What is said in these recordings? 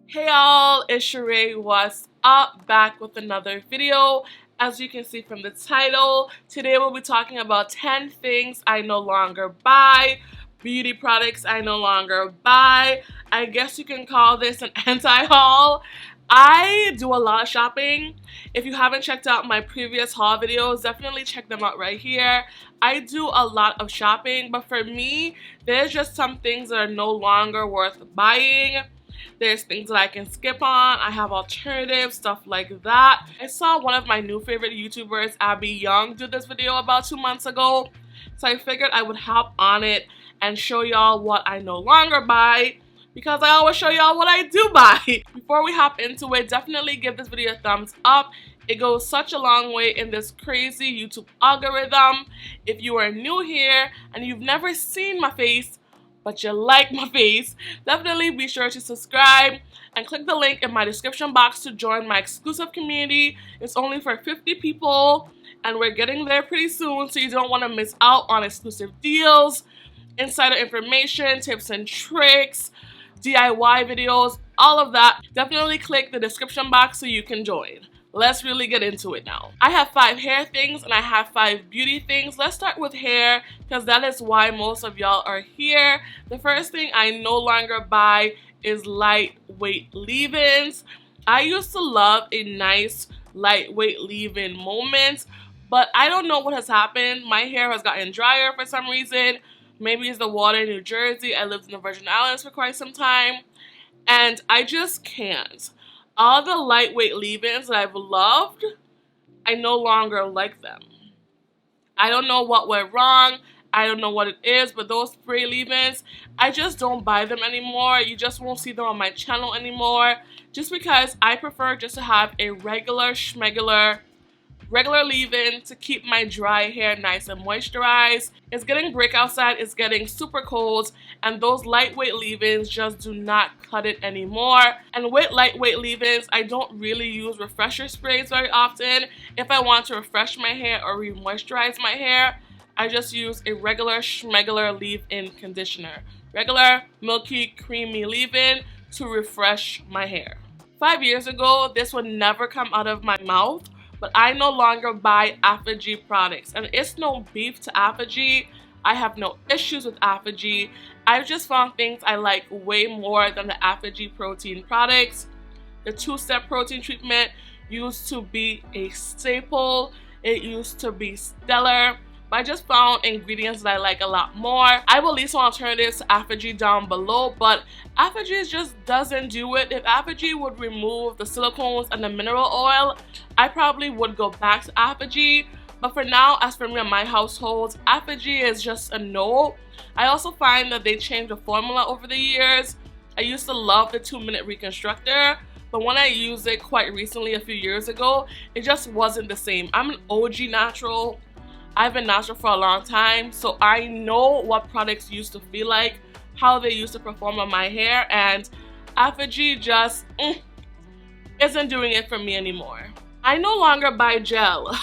Hey y'all, it's SheRea. What's up? Back with another video. As you can see from the title, today we'll be talking about 10 things I no longer buy, beauty products I no longer buy. I guess you can call this an anti-haul. I do a lot of shopping. If you haven't checked out my previous haul videos, definitely check them out right here. I do a lot of shopping, but for me, there's just some things that are no longer worth buying. There's things that I can skip on. I have alternatives, stuff like that. I saw one of my new favorite YouTubers, Abby Young, do this video about 2 months ago. So I figured I would hop on it and show y'all what I no longer buy, because I always show y'all what I do buy. Before we hop into it, definitely give this video a thumbs up. It goes such a long way in this crazy YouTube algorithm. If you are new here and you've never seen my face, but you like my face, definitely be sure to subscribe and click the link in my description box to join my exclusive community. It's only for 50 people and we're getting there pretty soon, so you don't want to miss out on exclusive deals, insider information, tips and tricks, DIY videos, all of that. Definitely click the description box so you can join. Let's really get into it now. I have 5 hair things and I have 5 beauty things. Let's start with hair because that is why most of y'all are here. The first thing I no longer buy is lightweight leave-ins. I used to love a nice lightweight leave-in moment, but I don't know what has happened. My hair has gotten drier for some reason. Maybe it's the water in New Jersey. I lived in the Virgin Islands for quite some time and I just can't. All the lightweight leave-ins that I've loved, I no longer like them. I don't know what went wrong. I don't know what it is, but those spray leave-ins, I just don't buy them anymore. You just won't see them on my channel anymore, just because I prefer just to have a regular leave-in to keep my dry hair nice and moisturized. It's getting brick outside, it's getting super cold, and those lightweight leave-ins just do not cut it anymore. And with lightweight leave-ins, I don't really use refresher sprays very often. If I want to refresh my hair or re-moisturize my hair, I just use a regular schmegular leave-in conditioner. Regular, milky, creamy leave-in to refresh my hair. 5 years ago, this would never come out of my mouth, but I no longer buy Apogee products. And it's no beef to Apogee. I have no issues with Apogee. I've just found things I like way more than the Apogee protein products. The 2-step protein treatment used to be a staple. It used to be stellar. But I just found ingredients that I like a lot more. I will leave some alternatives to Apogee down below, but Apogee just doesn't do it. If Apogee would remove the silicones and the mineral oil, I probably would go back to Apogee. But for now, as for me and my household, Apogee is just a no. I also find that they changed the formula over the years. I used to love the 2-minute reconstructor, but when I used it quite recently, a few years ago, it just wasn't the same. I'm an OG natural. I've been natural for a long time, so I know what products used to feel like, how they used to perform on my hair, and Apogee just isn't doing it for me anymore. I no longer buy gel.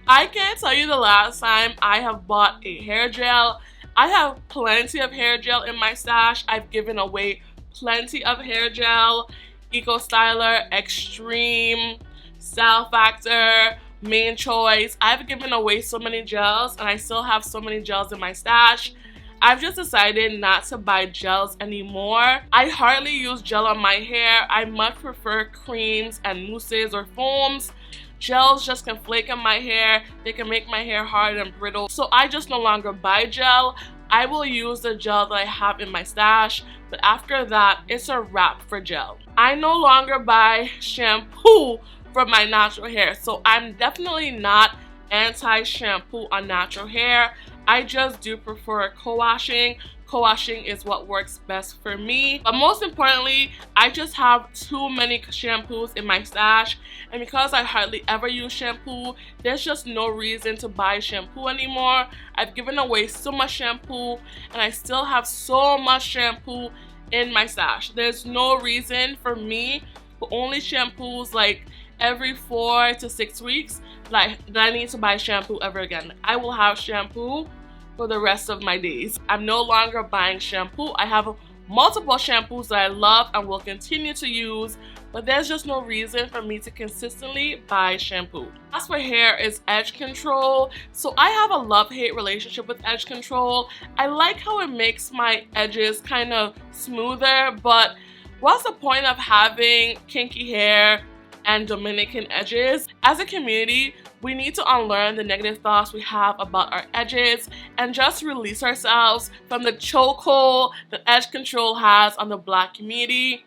I can't tell you the last time I have bought a hair gel. I have plenty of hair gel in my stash. I've given away plenty of hair gel. Eco Styler, Extreme, Style Factor, Main Choice. I've given away so many gels and I still have so many gels in my stash. I've just decided not to buy gels anymore. I hardly use gel on my hair. I much prefer creams and mousses or foams. Gels just can flake on my hair. They can make my hair hard and brittle. So I just no longer buy gel. I will use the gel that I have in my stash, but after that, it's a wrap for gel. I no longer buy shampoo for my natural hair, so I'm definitely not anti-shampoo on natural hair. I just do prefer co-washing. Co-washing is what works best for me, but most importantly, I just have too many shampoos in my stash, and because I hardly ever use shampoo, there's just no reason to buy shampoo anymore. I've given away so much shampoo and I still have so much shampoo in my stash. There's no reason for me to only shampoos like every 4 to 6 weeks that I need to buy shampoo ever again. I will have shampoo for the rest of my days. I'm no longer buying shampoo. I have multiple shampoos that I love and will continue to use, but there's just no reason for me to consistently buy shampoo. As for hair is edge control. So I have a love-hate relationship with edge control. I like how it makes my edges kind of smoother, but what's the point of having kinky hair and Dominican edges? As a community, we need to unlearn the negative thoughts we have about our edges and just release ourselves from the chokehold that edge control has on the Black community.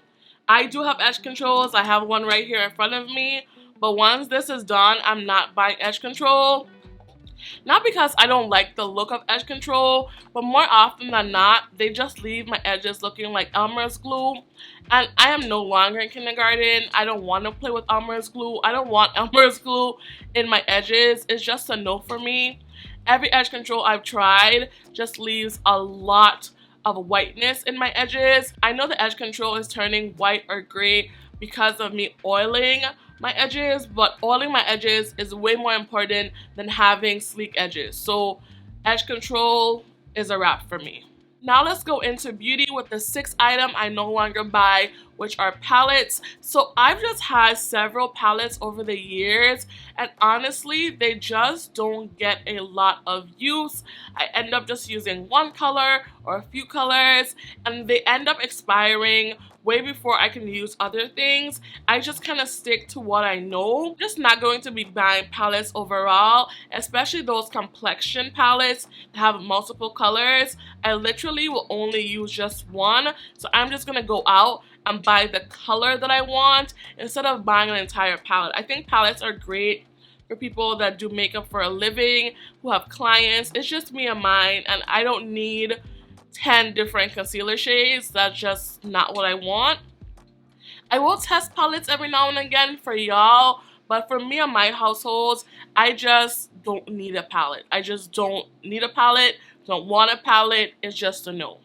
I do have edge controls. I have one right here in front of me, but once this is done, I'm not buying edge control. Not because I don't like the look of edge control, but more often than not, they just leave my edges looking like Elmer's glue. And I am no longer in kindergarten. I don't want to play with Elmer's glue. I don't want Elmer's glue in my edges. It's just a no for me. Every edge control I've tried just leaves a lot of whiteness in my edges. I know the edge control is turning white or gray because of me oiling my edges, but oiling my edges is way more important than having sleek edges. So edge control is a wrap for me. Now let's go into beauty with the 6th item I no longer buy, which are palettes. So I've just had several palettes over the years, and honestly, they just don't get a lot of use. I end up just using one color or a few colors, and they end up expiring way before I can use other things. I just kind of stick to what I know. I'm just not going to be buying palettes overall, especially those complexion palettes that have multiple colors. I literally will only use just one, so I'm just gonna go out and buy the color that I want instead of buying an entire palette. I think palettes are great for people that do makeup for a living, who have clients. It's just me and mine, and I don't need 10 different concealer shades. That's just not what I want. I will test palettes every now and again for y'all, but for me and my households, I just don't need a palette. I just don't need a palette, don't want a palette. It's just a no.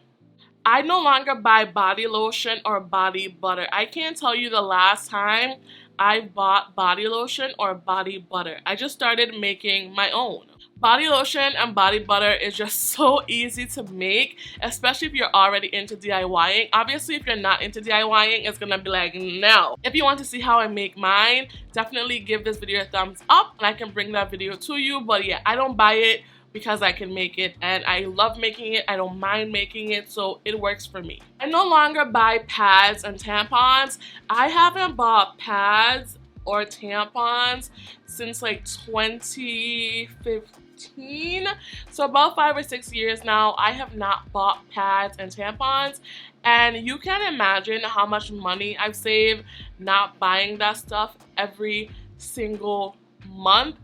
I no longer buy body lotion or body butter. I can't tell you the last time I bought body lotion or body butter. I just started making my own. Body lotion and body butter is just so easy to make, especially if you're already into DIYing. Obviously, if you're not into DIYing, it's gonna be like, no. If you want to see how I make mine, definitely give this video a thumbs up and I can bring that video to you. But yeah, I don't buy it because I can make it, and I love making it. I don't mind making it, so it works for me. I no longer buy pads and tampons. I haven't bought pads or tampons since like 2015. So about 5 or 6 years now, I have not bought pads and tampons. And you can imagine how much money I've saved not buying that stuff every single month.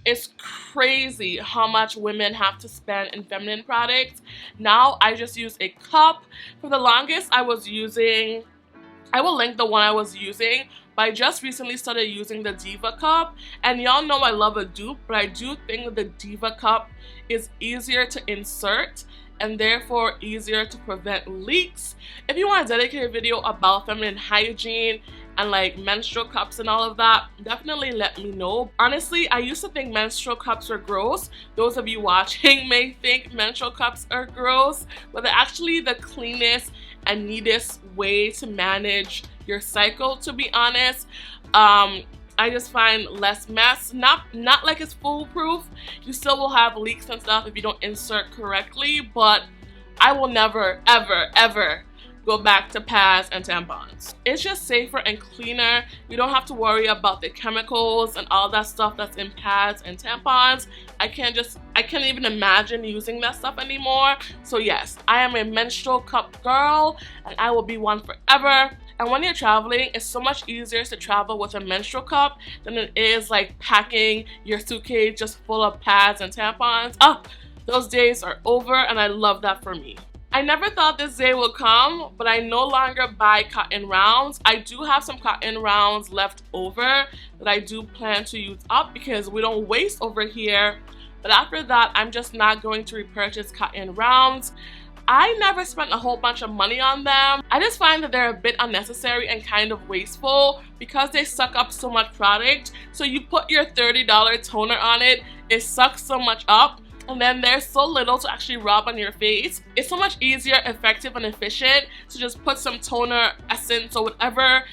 It's crazy how much women have to spend in feminine products. Now I just use a cup. For the longest I was using, I will link the one I was using, but I just recently started using the Diva cup. And y'all know I love a dupe, but I do think that the Diva cup is easier to insert and therefore easier to prevent leaks. If you want a dedicated video about feminine hygiene and like menstrual cups and all of that, definitely let me know. Honestly, I used to think menstrual cups were gross. Those of you watching may think menstrual cups are gross, but they're actually the cleanest and neatest way to manage your cycle, to be honest. I just find less mess. Not like it's foolproof. You still will have leaks and stuff if you don't insert correctly, but I will never, ever, ever go back to pads and tampons. It's just safer and cleaner. You don't have to worry about the chemicals and all that stuff that's in pads and tampons. I can't even imagine using that stuff anymore. So yes, I am a menstrual cup girl, and I will be one forever. And when you're traveling, it's so much easier to travel with a menstrual cup than it is like packing your suitcase just full of pads and tampons. Those days are over, and I love that for me. I never thought this day would come, but I no longer buy cotton rounds. I do have some cotton rounds left over that I do plan to use up because we don't waste over here. But after that, I'm just not going to repurchase cotton rounds. I never spent a whole bunch of money on them. I just find that they're a bit unnecessary and kind of wasteful because they suck up so much product. So you put your $30 toner on it, it sucks so much up. And then there's so little to actually rub on your face. It's so much easier, effective, and efficient to just put some toner, essence, or whatever,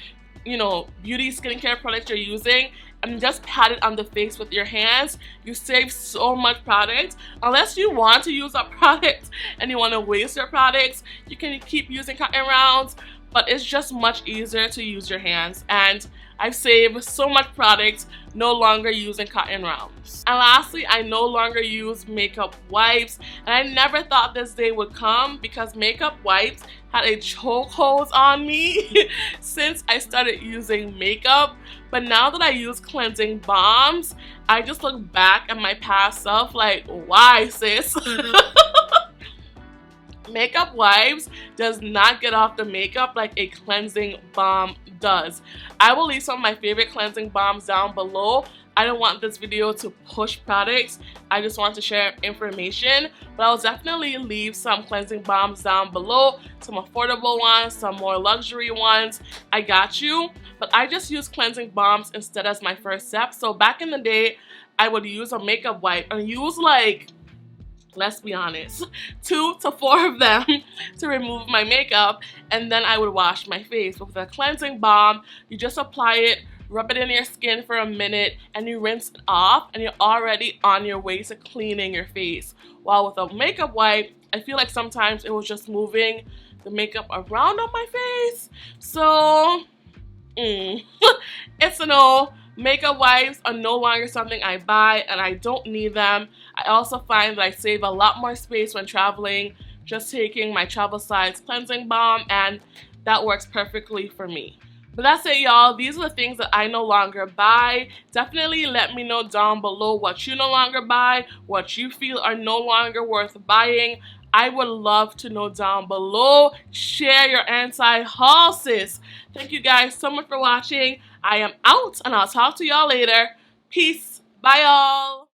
you know, beauty skincare product you're using, and just pat it on the face with your hands. You save so much product. Unless you want to use that product and you want to waste your products, you can keep using cotton rounds, but it's just much easier to use your hands. And I've saved so much product no longer using cotton rounds. And lastly, I no longer use makeup wipes, and I never thought this day would come because makeup wipes had a chokehold on me since I started using makeup. But now that I use cleansing balms, I just look back at my past self like, why, sis? Makeup wipes does not get off the makeup like a cleansing balm does. I will leave some of my favorite cleansing balms down below. I don't want this video to push products. I just want to share information. But I'll definitely leave some cleansing balms down below. Some affordable ones, some more luxury ones. I got you. But I just use cleansing balms instead as my first step. So back in the day, I would use a makeup wipe and use like, let's be honest, 2 to 4 of them to remove my makeup, and then I would wash my face. But with a cleansing balm, you just apply it, rub it in your skin for a minute, and you rinse it off, and you're already on your way to cleaning your face. While with a makeup wipe, I feel like sometimes it was just moving the makeup around on my face. So, it's a no. Makeup wipes are no longer something I buy, and I don't need them. I also find that I save a lot more space when traveling, just taking my travel size cleansing balm, and that works perfectly for me. But that's it, y'all. These are the things that I no longer buy. Definitely let me know down below what you no longer buy, what you feel are no longer worth buying. I would love to know down below. Share your anti-haul, sis. Thank you guys so much for watching. I am out, and I'll talk to y'all later. Peace. Bye, y'all.